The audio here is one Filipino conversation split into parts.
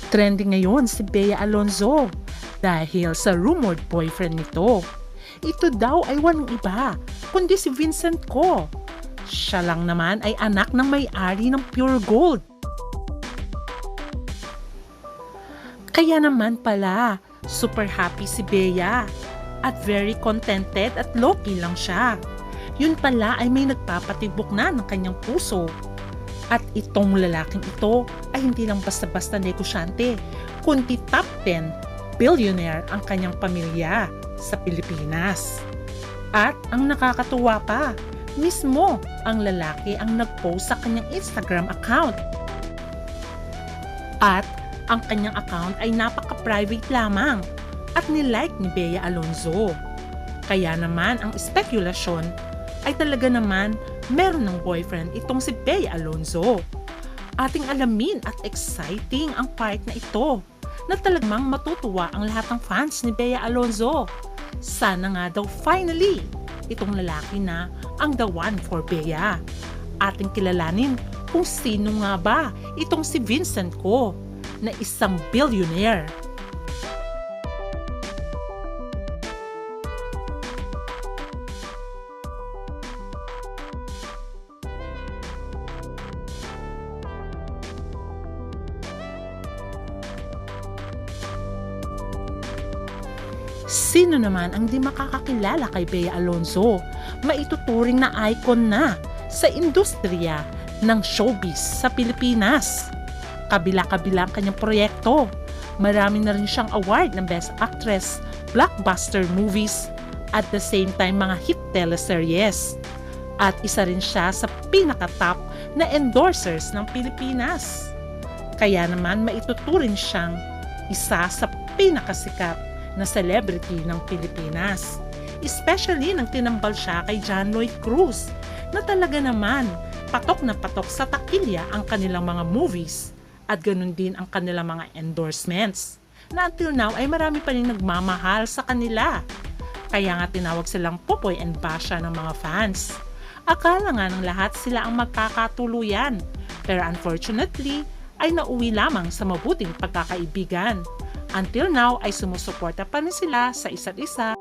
Trending ngayon si Bea Alonzo dahil sa rumored boyfriend nito. Ito daw ay walang iba kundi si Vincent Ko. Siya lang naman ay anak ng may-ari ng Pure Gold. Kaya naman pala, super happy si Bea at very contented at low-key lang siya. Yun pala ay may nagpapatibok na ng kanyang puso. At itong lalaking ito ay hindi lang basta-basta negosyante, kundi top 10 billionaire ang kanyang pamilya sa Pilipinas. At ang nakakatuwa pa, mismo ang lalaki ang nag-post sa kanyang Instagram account. At ang kanyang account ay napaka-private lamang at nilike ni Bea Alonzo. Kaya naman ang spekulasyon ay talaga naman meron ng boyfriend itong si Bea Alonzo. Ating alamin at exciting ang part na ito na talagang matutuwa ang lahat ng fans ni Bea Alonzo. Sana nga daw finally itong lalaki na ang the one for Bea. Ating kilalanin kung sino nga ba itong si Vincent Ko na isang billionaire. Sino naman ang di makakakilala kay Bea Alonzo? Maituturing na icon na sa industriya ng showbiz sa Pilipinas. Kabila-kabila ang kanyang proyekto. Marami na rin siyang award ng Best Actress, blockbuster movies, at the same time mga hit teleseries. At isa rin siya sa pinaka-top na endorsers ng Pilipinas. Kaya naman maituturing siyang isa sa pinakasikat na celebrity ng Pilipinas. Especially nang tinambal siya kay John Lloyd Cruz na talaga naman patok na patok sa takilya ang kanilang mga movies at ganun din ang kanilang mga endorsements na until now ay marami pa rin nagmamahal sa kanila. Kaya nga tinawag silang Popoy and Basha ng mga fans. Akala nga ng lahat sila ang magkakatuluyan pero unfortunately ay nauwi lamang sa mabuting pagkakaibigan. Until now ay sumusuporta pa rin sila sa isa't isa.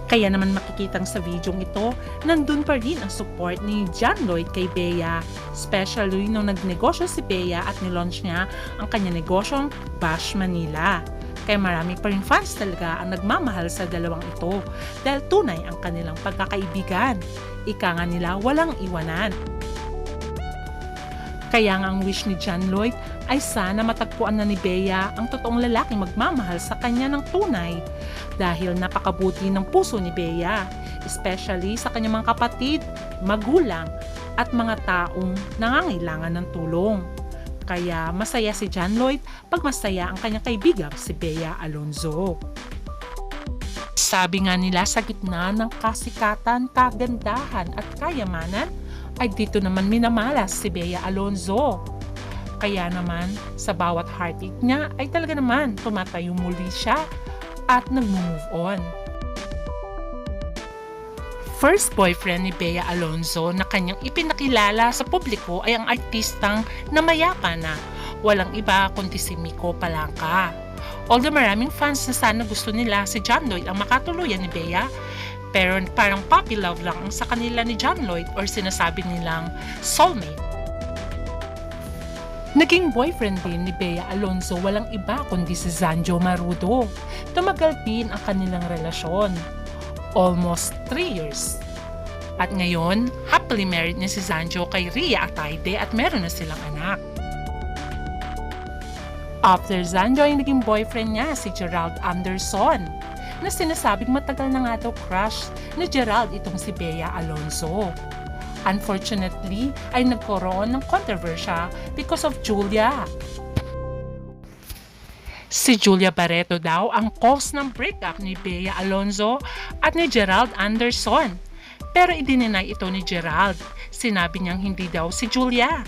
Kaya naman makikitang sa videong ito, nandun pa rin ang support ni John Lloyd kay Bea, especially nung nagnegosyo si Bea at nilaunch niya ang kanyang negosyong Bash Manila. Kaya marami pa rin fans talaga ang nagmamahal sa dalawang ito dahil tunay ang kanilang pagkakaibigan. Ika nga nila walang iwanan. Kaya nga ang wish ni John Lloyd ay sana matagpuan na ni Bea ang totoong lalaking magmamahal sa kanya ng tunay dahil napakabuti ng puso ni Bea, especially sa kanyang mga kapatid, magulang at mga taong nangangailangan ng tulong. Kaya masaya si John Lloyd pag masaya ang kanyang kaibigan si Bea Alonzo. Sabi nga nila sa gitna ng kasikatan, kagandahan at kayamanan ay dito naman minamalas si Bea Alonzo. Kaya naman sa bawat heartache niya ay talaga naman tumatayo muli siya at nag-move on. First boyfriend ni Bea Alonzo na kanyang ipinakilala sa publiko ay ang artistang namayapa na walang iba kundi si Miko Palangka. Although maraming fans na sana gusto nila si John Lloyd ang makatuluyan ni Bea, pero parang puppy love lang ang sa kanila ni John Lloyd or sinasabi nilang soulmate. Naging boyfriend din ni Bea Alonzo walang iba kundi si Zanjo Marudo. Tumagal din ang kanilang relasyon. Almost 3 years. At ngayon, happily married na si Zanjo kay Rhea Atayde at meron na silang anak. After Zanjo ay naging boyfriend niya si Gerald Anderson na sinasabing matagal na nga daw crush ni Gerald itong si Bea Alonzo. Unfortunately, ay nagkaroon ng kontrobersya because of Julia. Si Julia Barreto daw ang cause ng breakup ni Bea Alonzo at ni Gerald Anderson. Pero idininay ito ni Gerald. Sinabi niyang hindi daw si Julia.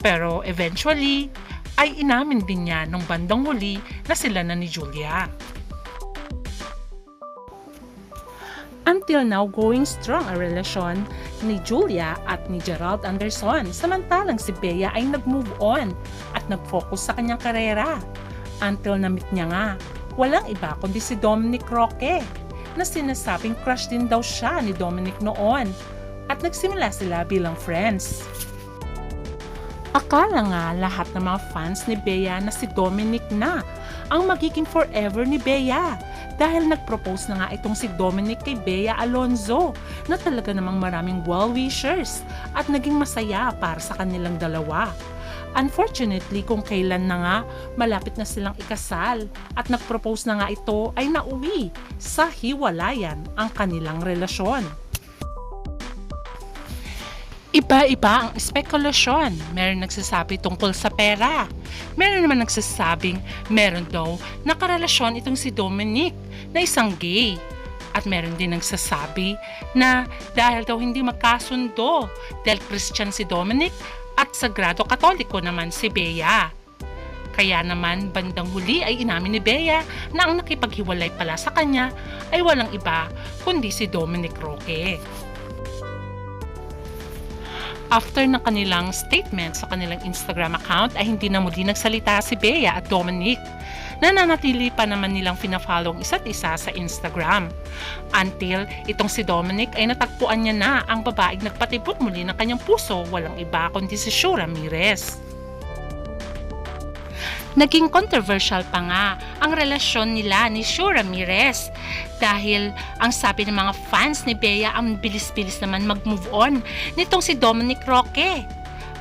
Pero eventually, ay inamin din niya nung bandang huli na sila na ni Julia. Until now, going strong ang relasyon ni Julia at ni Gerald Anderson. Samantalang si Bea ay nag-move on at nag-focus sa kanyang karera. Until na-meet niya nga, walang iba kundi si Dominic Roque na sinasabing crush din daw siya ni Dominic noon at nagsimula sila bilang friends. Akala nga lahat ng mga fans ni Bea na si Dominic na ang magiging forever ni Bea dahil nag-propose na nga itong si Dominic kay Bea Alonzo na talaga namang maraming well-wishers at naging masaya para sa kanilang dalawa. Unfortunately, kung kailan na nga malapit na silang ikasal at nag-propose na nga ito ay nauwi sa hiwalayan ang kanilang relasyon. Iba-iba ang spekulasyon. Meron nagsasabi tungkol sa pera. Meron naman nagsasabing meron daw nakarelasyon itong si Dominic na isang gay. At meron din nagsasabi na dahil daw hindi magkasundo dahil Christian si Dominic at Sagrado Katoliko naman si Bea. Kaya naman bandang huli ay inamin ni Bea na ang nakipaghiwalay pala sa kanya ay walang iba kundi si Dominic Roque. After ng kanilang statement sa kanilang Instagram account ay hindi na muli nagsalita si Bea at Dominic. Nananatili pa naman nilang fina-follow ang isa't isa sa Instagram. Until itong si Dominic ay natagpuan niya na ang babaeng nagpatibok muli ng kanyang puso, walang iba kundi si Shu Ramirez. Naging controversial pa nga ang relasyon nila ni Shu Ramirez dahil ang sabi ng mga fans ni Bea ang bilis-bilis naman mag-move on nitong si Dominic Roque.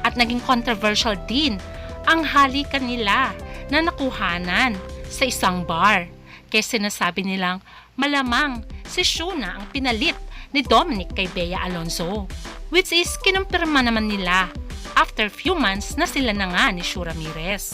At naging controversial din ang halikan nila na nakuhanan sa isang bar. Kaya sinasabi nilang malamang si Shu na ang pinalit ni Dominic kay Bea Alonzo, which is kinumpirma naman nila after few months na sila na nga ni Shu Ramirez.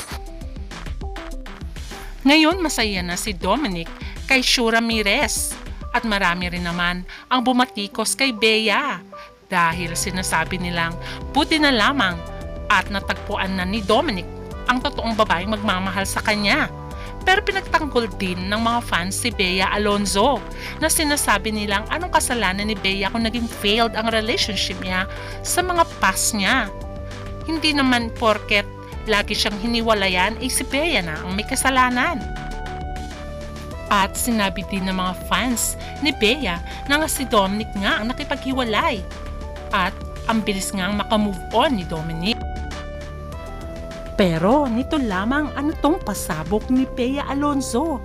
Ngayon masaya na si Dominic kay Shu Ramirez at marami rin naman ang bumatikos kay Bea dahil sinasabi nilang buti na lamang at natagpuan na ni Dominic ang totoong babaeng magmamahal sa kanya. Pero pinagtanggol din ng mga fans si Bea Alonzo na sinasabi nilang anong kasalanan ni Bea kung naging failed ang relationship niya sa mga past niya. Hindi naman porket lagi siyang hiniwalayan ay si Bea na ang may kasalanan. At sinabi din ng mga fans ni Bea na nga si Dominic nga ang nakipaghiwalay at ang bilis nga ang makamove on ni Dominic. Pero nito lamang ano tong pasabog ni Bea Alonzo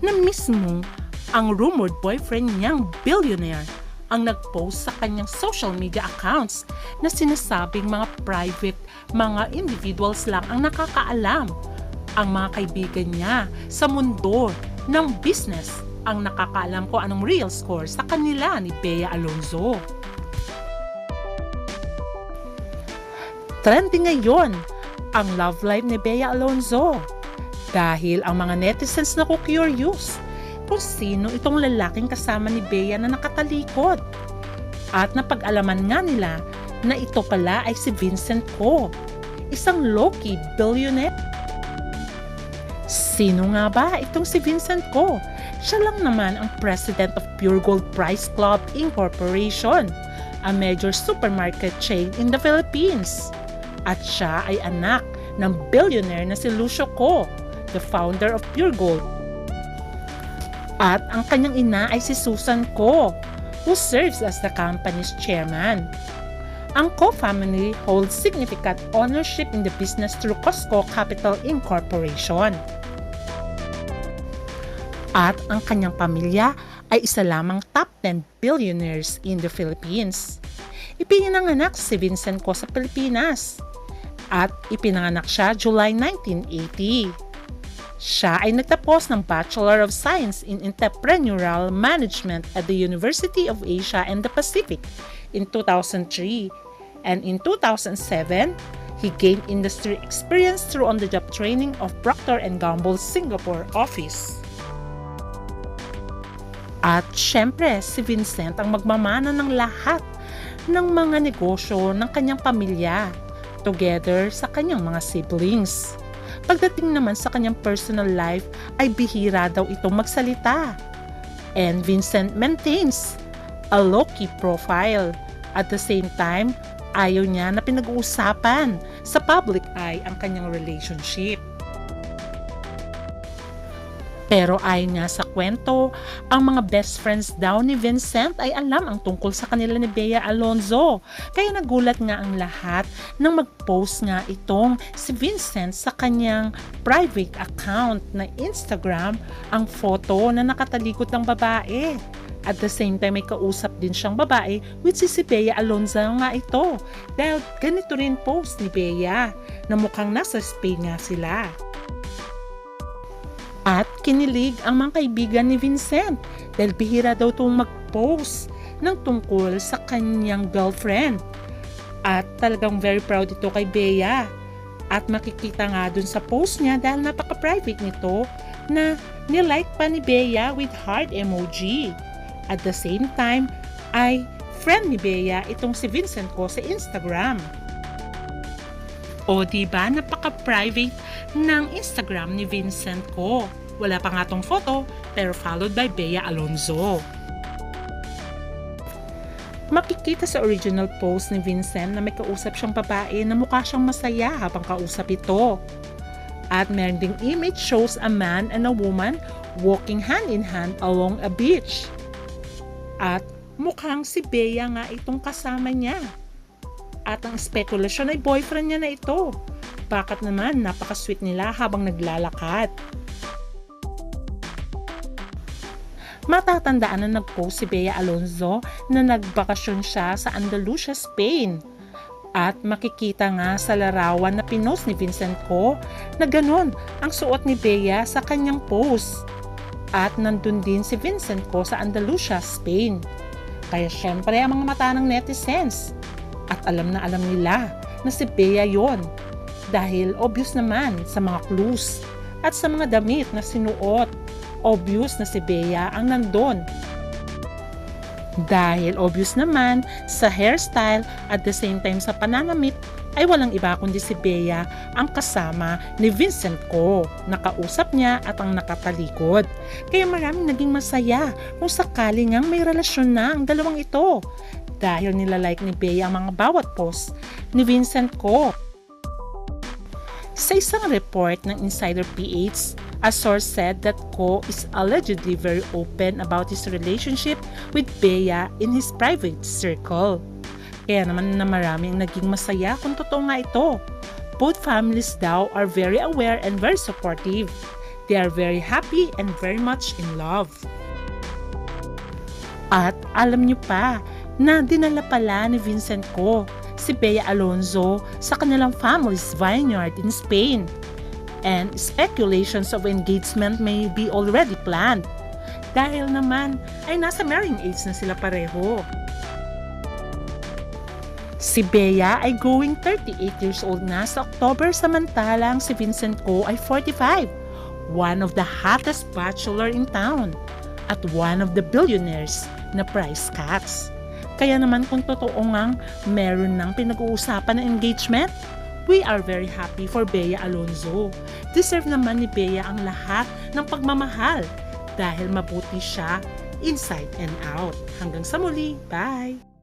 na mismo ang rumored boyfriend niyang billionaire ang nag-post sa kanyang social media accounts na sinasabing mga private, mga individuals lang ang nakakaalam. Ang mga kaibigan niya sa mundo ng business ang nakakaalam ko anong real score sa kanila ni Bea Alonzo. Trending ngayon ang love life ni Bea Alonzo dahil ang mga netizens na curious kung sino itong lalaking kasama ni Bea na nakatalikod. At napag-alaman nga nila na ito pala ay si Vincent Ko, isang low-key billionaire. Sino nga ba itong si Vincent Ko? Siya lang naman ang president of Pure Gold Price Club Incorporation, a major supermarket chain in the Philippines. At siya ay anak ng billionaire na si Lucio Ko, the founder of Pure Gold. At ang kanyang ina ay si Susan Ko, who serves as the company's chairman. Ang Ko family holds significant ownership in the business through Costco Capital Incorporation. At ang kanyang pamilya ay isa lamang top 10 billionaires in the Philippines. Ipinanganak si Vincent Ko sa Pilipinas at ipinanganak siya July 1980. Siya ay nagtapos ng Bachelor of Science in Entrepreneurial Management at the University of Asia and the Pacific in 2003, and in 2007, he gained industry experience through on-the-job training of Procter & Gamble's Singapore office. At syempre, si Vincent ang magmamana ng lahat ng mga negosyo ng kanyang pamilya together sa kanyang mga siblings. Pagdating naman sa kanyang personal life ay bihira daw itong magsalita. And Vincent maintains a low-key profile. At the same time, ayaw niya na pinag-uusapan sa public eye ang kanyang relationship. Pero ayon nga sa kwento, ang mga best friends daw ni Vincent ay alam ang tungkol sa kanila ni Bea Alonzo. Kaya nagulat nga ang lahat nang mag-post nga itong si Vincent sa kanyang private account na Instagram ang photo na nakatalikod ng babae. At the same time may kausap din siyang babae which is si Bea Alonzo nga ito. Dahil ganito rin post ni Bea na mukhang nasa Spain nga sila. At kinilig ang mga kaibigan ni Vincent dahil bihira daw itong mag-post ng tungkol sa kanyang girlfriend. At talagang very proud ito kay Bea. At makikita nga dun sa post niya dahil napaka-private nito na nilike pa ni Bea with heart emoji. At the same time ay friend ni Bea itong si Vincent ko sa Instagram. O diba napaka-private ng Instagram ni Vincent ko. Wala pa nga tong photo pero followed by Bea Alonzo. Makikita sa original post ni Vincent na may kausap siyang babae na mukha siyang masaya habang kausap ito. At meron ding image shows a man and a woman walking hand in hand along a beach. At mukhang si Bea nga itong kasama niya. At ang spekulasyon ay boyfriend niya na ito. Bakit naman napaka-sweet nila habang naglalakad. Matatandaan na nag-post si Bea Alonzo na nagbakasyon siya sa Andalusia, Spain. At makikita nga sa larawan na pinost ni Vincent ko na ganun ang suot ni Bea sa kanyang post. At nandun din si Vincent ko sa Andalusia, Spain. Kaya syempre ang mga mata ng netizens. At alam na alam nila na si Bea yon. Dahil obvious naman sa mga clues at sa mga damit na sinuot. Obvious na si Bea ang nandun. Dahil obvious naman sa hairstyle at the same time sa pananamit ay walang iba kundi si Bea ang kasama ni Vincent ko. Nakausap niya at ang nakatalikod. Kaya maraming naging masaya kung sakali ngang may relasyon na ang dalawang ito. Dahil nilalike ni Bea ang mga bawat post ni Vincent ko. Sa isang report ng Insider PH, a source said that Ko is allegedly very open about his relationship with Bea in his private circle. Kaya naman na maraming naging masaya kung totoo nga ito. Both families daw are very aware and very supportive. They are very happy and very much in love. At alam niyo pa na dinala pala ni Vincent ko si Bea Alonzo sa kanilang family's vineyard in Spain. And speculations of engagement may be already planned. Dahil naman ay nasa marrying age na sila pareho. Si Bea ay going 38 years old na sa October samantalang si Vincent ko ay 45. One of the hottest bachelor in town at one of the billionaires na prize cats. Kaya naman kung totoo ngang meron ng pinag-uusapan na engagement, we are very happy for Bea Alonzo. Deserve naman ni Bea ang lahat ng pagmamahal dahil mabuti siya inside and out. Hanggang sa muli, bye!